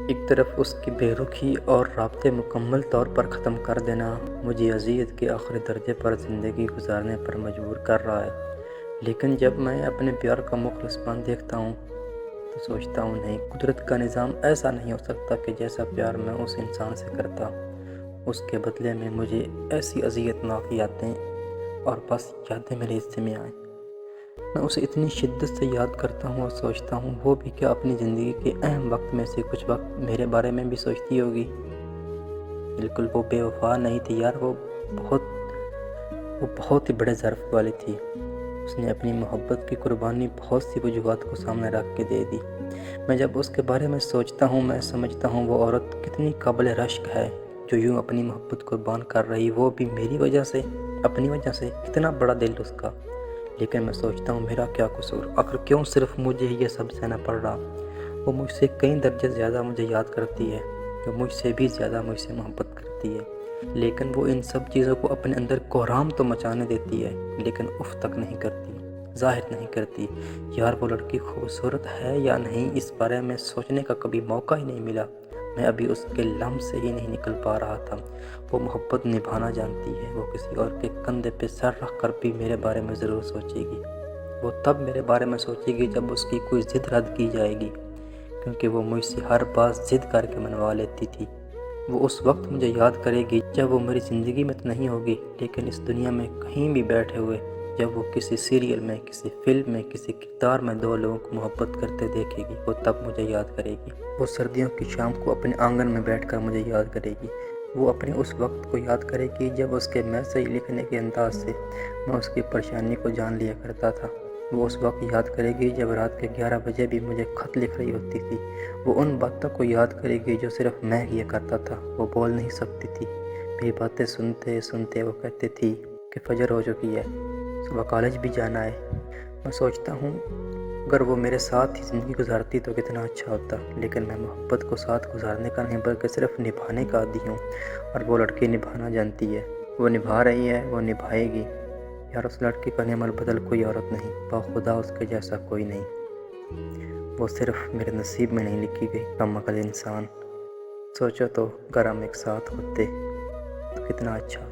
ایک طرف اس کی بے رخی اور رابطے مکمل طور پر ختم کر دینا مجھے اذیت کے آخری درجے پر زندگی گزارنے پر مجبور کر رہا ہے، لیکن جب میں اپنے پیار کا مخلص پن دیکھتا ہوں تو سوچتا ہوں نہیں، قدرت کا نظام ایسا نہیں ہو سکتا کہ جیسا پیار میں اس انسان سے کرتا، اس کے بدلے میں مجھے ایسی اذیتناک یادیں اور بس یادیں میرے حصے میں آئیں۔ میں اسے اتنی شدت سے یاد کرتا ہوں اور سوچتا ہوں وہ بھی کیا اپنی زندگی کے اہم وقت میں سے کچھ وقت میرے بارے میں بھی سوچتی ہوگی۔ بالکل وہ بے وفا نہیں تھی یار، وہ بہت ہی بڑے ظرف والی تھی۔ اس نے اپنی محبت کی قربانی بہت سی وجوہات کو سامنے رکھ کے دے دی۔ میں جب اس کے بارے میں سوچتا ہوں میں سمجھتا ہوں وہ عورت کتنی قابل رشک ہے جو یوں اپنی محبت قربان کر رہی، وہ بھی میری وجہ سے، اپنی وجہ سے۔ کتنا بڑا دل اس کا، لیکن میں سوچتا ہوں میرا کیا قصور، آخر کیوں صرف مجھے یہ سب سہنا پڑ رہا۔ وہ مجھ سے کئی درجے زیادہ مجھے یاد کرتی ہے، وہ مجھ سے بھی زیادہ مجھ سے محبت کرتی ہے، لیکن وہ ان سب چیزوں کو اپنے اندر کوہرام تو مچانے دیتی ہے لیکن اف تک نہیں کرتی، ظاہر نہیں کرتی۔ یار وہ لڑکی خوبصورت ہے یا نہیں اس بارے میں سوچنے کا کبھی موقع ہی نہیں ملا، میں ابھی اس کے لمس سے ہی نہیں نکل پا رہا تھا۔ وہ محبت نبھانا جانتی ہے، وہ کسی اور کے کندھے پہ سر رکھ کر بھی میرے بارے میں ضرور سوچے گی۔ وہ تب میرے بارے میں سوچے گی جب اس کی کوئی ضد رد کی جائے گی، کیونکہ وہ مجھ سے ہر بات ضد کر کے منوا لیتی تھی۔ وہ اس وقت مجھے یاد کرے گی جب وہ میری زندگی میں تو نہیں ہوگی لیکن اس دنیا میں کہیں بھی بیٹھے ہوئے، جب وہ کسی سیریل میں، کسی فلم میں، کسی کردار میں دو لوگوں کو محبت کرتے دیکھے گی، وہ تب مجھے یاد کرے گی۔ وہ سردیوں کی شام کو اپنے آنگن میں بیٹھ کر مجھے یاد کرے گی۔ وہ اپنے اس وقت کو یاد کرے گی جب اس کے میسج لکھنے کے انداز سے میں اس کی پریشانی کو جان لیا کرتا تھا۔ وہ اس وقت یاد کرے گی جب رات کے 11 بجے بھی مجھے خط لکھ رہی ہوتی تھی۔ وہ ان باتوں کو یاد کرے گی جو صرف میں یہ کرتا تھا، وہ بول نہیں سکتی تھی۔ میری باتیں سنتے سنتے وہ کہتی تھی کہ فجر ہو چکی ہے، صبح کالج بھی جانا ہے۔ میں سوچتا ہوں اگر وہ میرے ساتھ ہی زندگی گزارتی تو کتنا اچھا ہوتا، لیکن میں محبت کو ساتھ گزارنے کا نہیں بلکہ صرف نبھانے کا عادی ہوں، اور وہ لڑکی نبھانا جانتی ہے، وہ نبھا رہی ہے، وہ نبھائے گی۔ یار اس لڑکی کا نعمت بدل کوئی عورت نہیں، باخدا اس کے جیسا کوئی نہیں۔ وہ صرف میرے نصیب میں نہیں لکھی گئی۔ کم عقل انسان، سوچو تو اگر ہم ایک ساتھ ہوتے تو کتنا اچھا